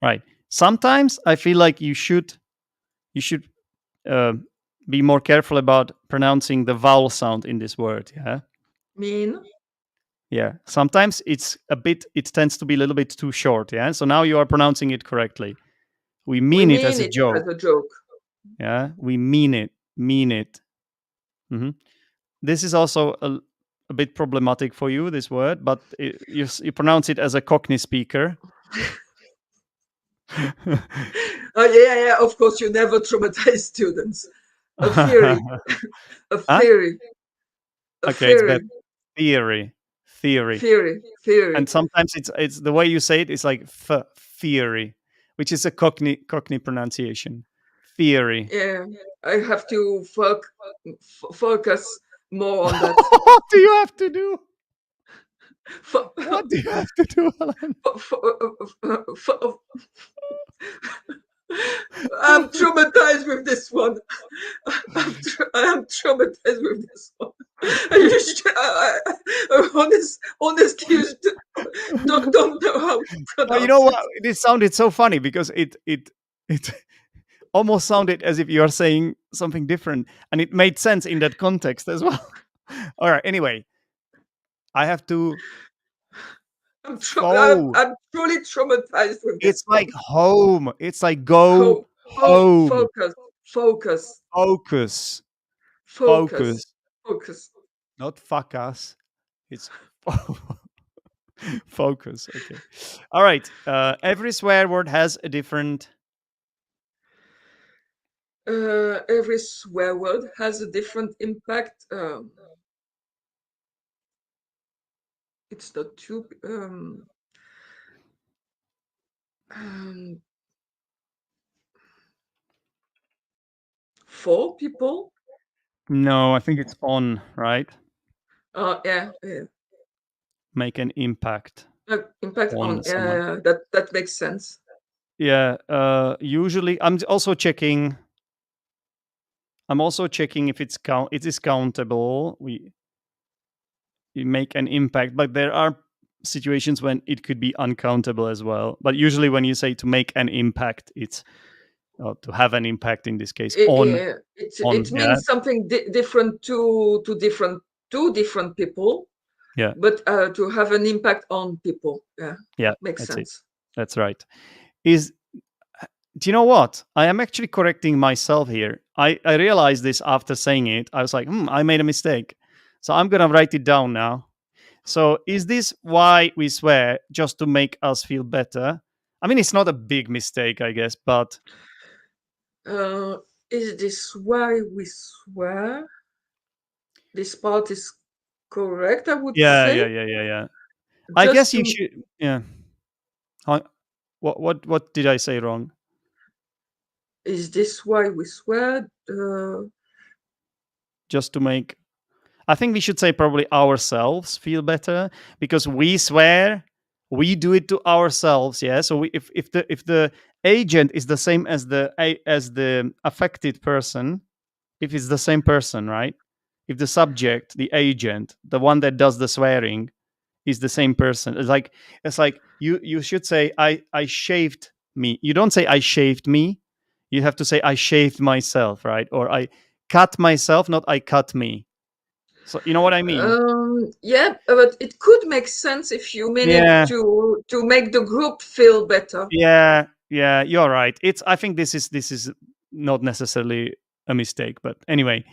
Right. Sometimes I feel like you should uh, be more careful about pronouncing the vowel sound in this word. Yeah. Mean. Yeah. Sometimes it tends to be a little bit too short. Yeah. So now you are pronouncing it correctly. We We mean it as mean a it joke. as a joke. Yeah. We mean it. Mean it. Hmm. This is also a bit problematic for you, this word, but you pronounce it as a Cockney speaker. Oh yeah. Of course, you never traumatize students. A theory. A Huh? theory. A Okay, it's better. theory. Theory. Theory. Theory. Theory. And sometimes it's the way you say it is like theory, which is a Cockney pronunciation. Theory. Yeah. I have to focus more on that. What do you have to do? Fo- What do you have to do, Alan? fo- I'm traumatized with this one. I'm traumatized with this one. Honestly, you don't know how to Well, you know pronounce what? it. This sounded so funny because it almost sounded as if you are saying something different, and it made sense in that context as well. All right. Anyway, I have to. Fo. I'm truly traumatized with this It's like one. home. It's like go home. Focus, focus, Focus. focus, Focus. focus. Not fuck us. It's focus. Okay. All right. Every swear word has a different. Every swear word has a different impact. It's not too. Um, 4 people. No, I think it's on, right? Yeah. Make an impact Impact on on. someone. That makes sense. Yeah. Usually, I'm also checking. I'm also checking if it is countable. We make an impact, but there are situations when it could be uncountable as well. But usually, when you say to make an impact, it's to have an impact in this case on. It Yeah. means something different to different people, Yeah. but to have an impact on people. Yeah, Yeah. makes That's it. sense. That's right. Is Do you know what? I am actually correcting myself here. I realized this after saying it. I was like, I made a mistake. So I'm gonna write it down now. So is this why we swear, just to make us feel better? I mean, it's not a big mistake, I guess, but Uh, is this why we swear? This part is correct, I would say. yeah. I Just guess you to should. Yeah. Huh? What did I say wrong? Is this why we swear? Just to make. I think we should say probably ourselves feel better because we swear, we do it to ourselves. Yeah. So if the agent is the same as the affected person, if it's the same person, right? If the subject, the agent, the one that does the swearing, is the same person, it's like you should say I shaved me. You don't say I shaved me. You have to say I shaved myself, right? Or I cut myself, not I cut me. So you know what I mean? yeah, but it could make sense if you mean it Yeah, to make the group feel better. yeah. You're right. I think this is not necessarily a mistake, but anyway,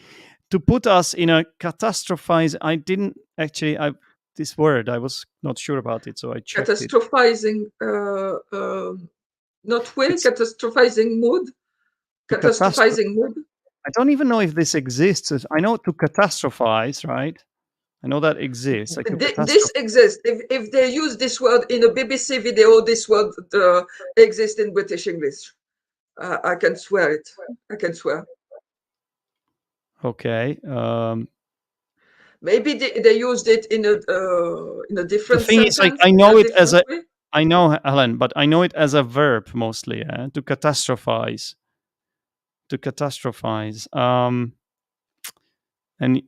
to put us in a catastrophize. I didn't actually. I This word I was not sure about it, so I checked it. Catastrophizing, not will, It's catastrophizing mood, to catastrophe. catastrophizing mood. I don't even know if this exists. I know to catastrophize, right? I know that exists. Like to This catastrophe. exists. If they use this word in a BBC video, this word exists in British English. I can swear it. I can swear. Okay. Maybe they used it in a The different thing is, like, sentence, in a different way. I know, Helen, but I know it as a verb mostly. To catastrophize. to catastrophize. And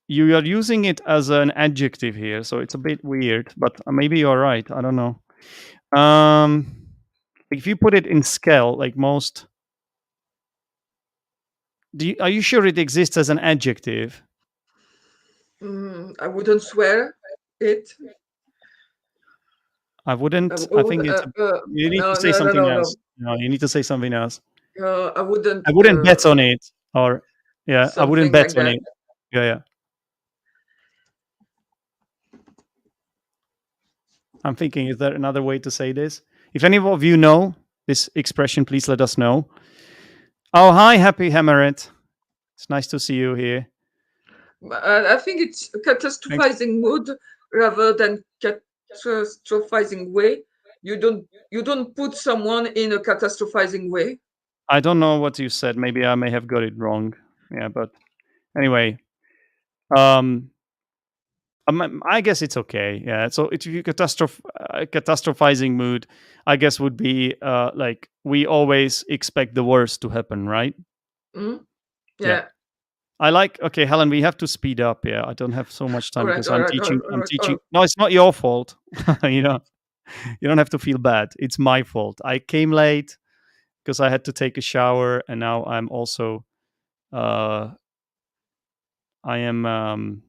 you are using it as an adjective here, so it's a bit weird. But maybe you're right. I don't know. If you put it in scale, like most, are you sure it exists as an adjective? I wouldn't swear it. I wouldn't. I think it's. You need No, to say no, no, something no, else. no. No, you need to say something else. I wouldn't I wouldn't bet on it, or yeah, I wouldn't something bet like on that. it. Yeah, yeah. I'm thinking, is there another way to say this? If any of you know this expression, please let us know. Oh, hi, Happy Hammerit. It's nice to see you here. I think it's a Thanks. catastrophizing mood rather than catastrophizing way. You don't put someone in a catastrophizing way. I don't know what you said. Maybe I may have got it wrong. Yeah, but anyway, um, I guess it's okay. Yeah. So if you catastrophizing mood, I guess would be like we always expect the worst to happen, right? Mm? Yeah. Yeah. I like. Okay, Helen, we have to speed up. Yeah, I don't have so much All time right. because All I'm right. All teaching. right. All I'm right. All teaching. right. No, it's not your fault. you know, you don't have to feel bad. It's my fault. I came late because I had to take a shower, and now I'm also. I am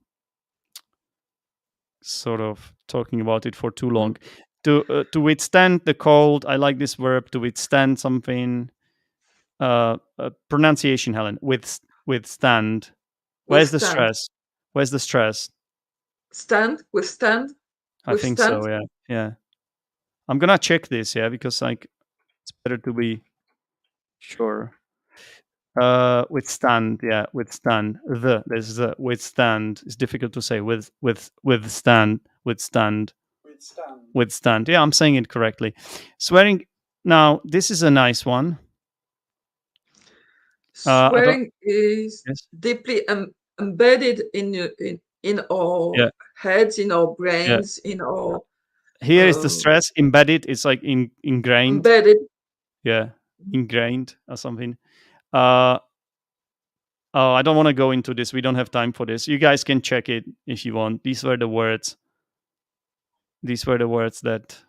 sort of talking about it for too long. Mm. To withstand the cold, I like this verb to withstand something. Pronunciation, Helen. Withstand. Where's the Withstand. stress? Where's the stress? Stand. Withstand. I think Withstand. so. Yeah, yeah. I'm gonna check this. Yeah, because like it's better to be sure. Withstand. Yeah, withstand. There's the withstand. It's difficult to say. Withstand. Withstand. Withstand. Yeah, I'm saying it correctly. Swearing. Now, this is a nice one. I don't. Swearing is Yes. deeply embedded in Yeah. our heads, in our Yeah. brains, in our Here is the um, stress embedded. It's like ingrained. embedded. Yeah, ingrained or something. Uh, oh, I don't want to go into this. We don't have time for this. You guys can check it if you want. These were the words. These were the words that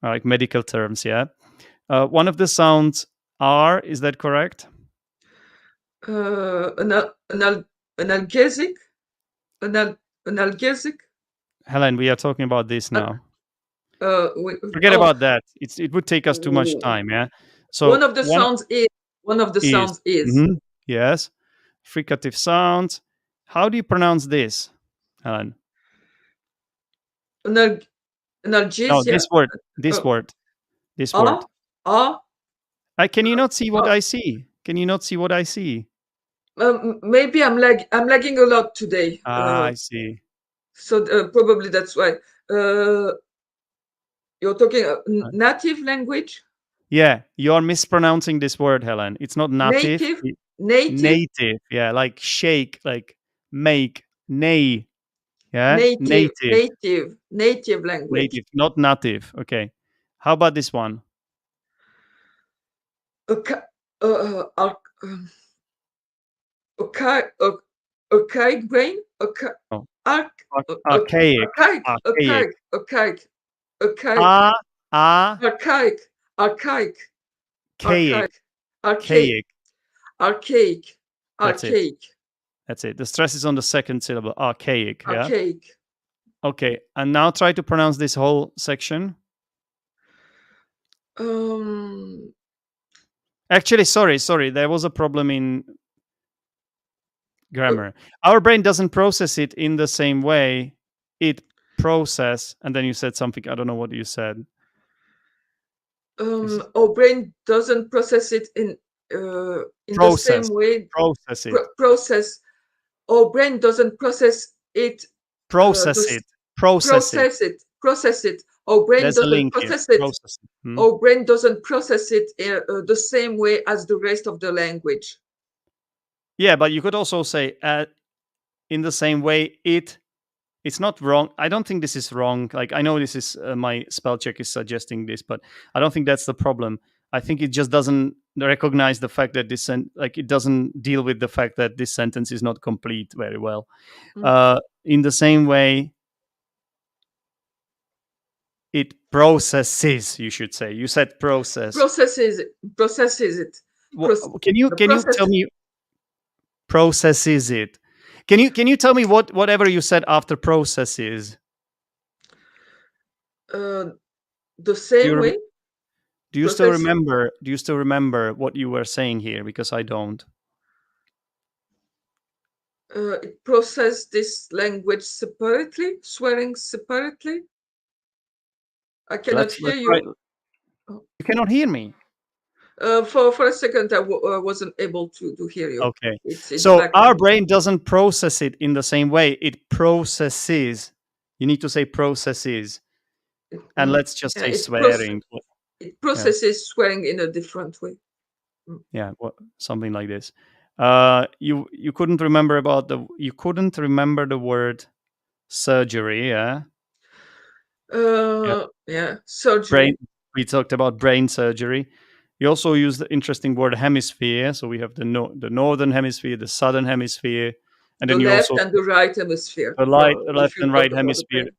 are like medical terms. Yeah. One of the sounds R. Is that correct? Analgesic, analgesic. Helen, we are talking about this Uh, now. uh, Forget oh, about that. It would take us too much time. Yeah. one So of the sounds is one of the is sounds is mhm, yes, fricative sounds. How do you pronounce this, Helen? anal, No, analgesia. this word. This Uh, word. This word. ah, ah. Can you not see what uh, I see? Can you not see what I see? Maybe I'm lagging a lot today. Ah, I see. So probably that's why. Uh, you're talking Right. native language, Yeah, you're mispronouncing this word, Helen. It's not native. native, native, Native. Yeah, like shake, like make, nay. Yeah, native, native. native, native language. Native, not native. Okay. How about this one? Archa- uh, uh, um, archaic brain, Oh, arch, archaic. archaic, Archaic. archaic, archaic, archaic, Ah, ah, archaic, archaic, caic. archaic, archaic, Caic. archaic, That's it. archaic, That's it. The stress is on the second syllable. Archaic. Yeah. archaic. Okay. And now try to pronounce this whole section. Um, Actually, sorry. There was a problem in uh, grammar. Our brain doesn't process it in the same way. It process, and then you said something. I don't know what you said. our brain doesn't process it in the Process. same way. Process it. Process. Our brain doesn't process it. Process it. Process it. Process it. Our brain There's a doesn't link here. process it. Process it. Hmm? Our brain doesn't process it the same way as the rest of the language. Yeah, but you could also say in the same way it's not wrong. I don't think this is wrong. Like I know this is my spell check is suggesting this, but I don't think that's the problem. I think it just doesn't recognize the fact that it doesn't deal with the fact that this sentence is not complete very well. In the same way, it processes. You should say. You said process. Processes it. Can you The can you process. tell me processes it? Can you tell me whatever you said after processes? The Do same you way. do you still remember? Do you still remember what you were saying here? Because I don't. It processes this language separately, swearing separately. I cannot hear you. Right. You cannot hear me. For a second, I wasn't able to hear you. Okay. It's So back our now. brain doesn't process it in the same way. It processes. You need to say processes. And let's just say swearing. It processes swearing in a different way. Yeah, something like this. You couldn't remember the word surgery, yeah? Yeah, surgery. Brain. We talked about brain surgery. You also used the interesting word hemisphere. So we have the northern hemisphere, the southern hemisphere, and the then you left also and the right hemisphere. the left and right hemisphere.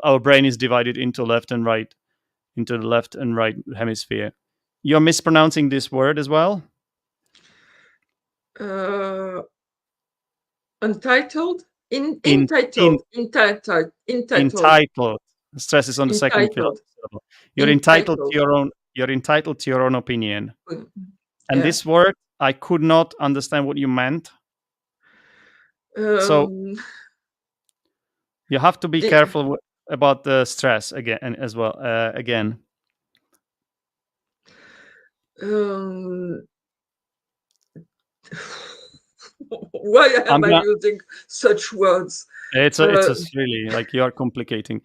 Our brain is divided into the left and right hemisphere. You're mispronouncing this word as well. Untitled. Entitled. Stress is on the second syllable. You're entitled to your own. You're entitled to your own opinion. And this word, I could not understand what you meant. So you have to be careful about the stress again and as well. Again. Why am I using such words? It's really like you are complicating.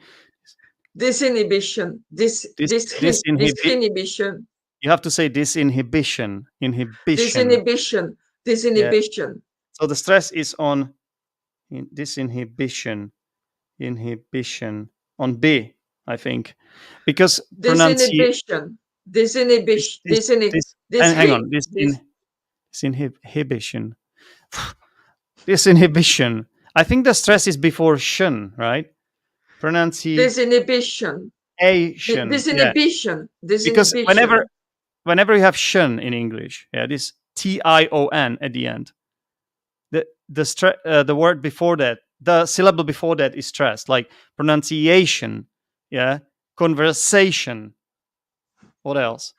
Disinhibition. Disinhibition. You have to say disinhibition. Disinhibition. Disinhibition. Yeah. So the stress is on disinhibition. Inhibition on B, I think, because disinhibition. Hang on, disinhibition. Disinhibition. I think the stress is before shun, right? Disinhibition. Disinhibition. Because whenever you have shun in English, yeah, this tion at the end, the word before that, the syllable before that is stressed, like pronunciation, yeah, conversation. What else?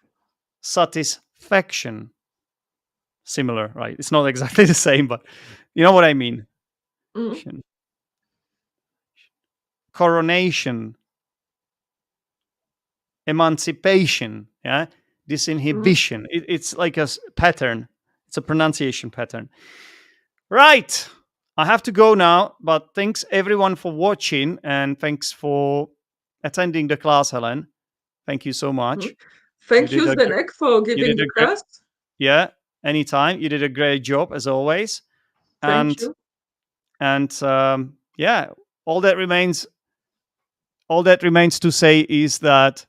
Satisfaction. Similar, right? It's not exactly the same, but you know what I mean. Coronation. Emancipation. Yeah. Disinhibition. It's like a pattern. It's a pronunciation pattern. Right. I have to go now, but thanks everyone for watching and thanks for attending the class, Helen. Thank you so much. Thank you, Zdenek, for giving the class. Yeah, anytime. You did a great job as always. Thank you. And yeah, all that remains to say is that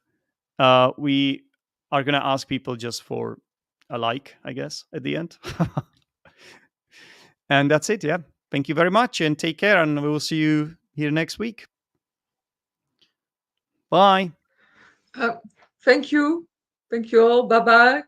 we are going to ask people just for a like, I guess, at the end. And that's it. Yeah. Thank you very much and take care. And we will see you here next week. Bye. Thank you. Thank you all. Bye-bye.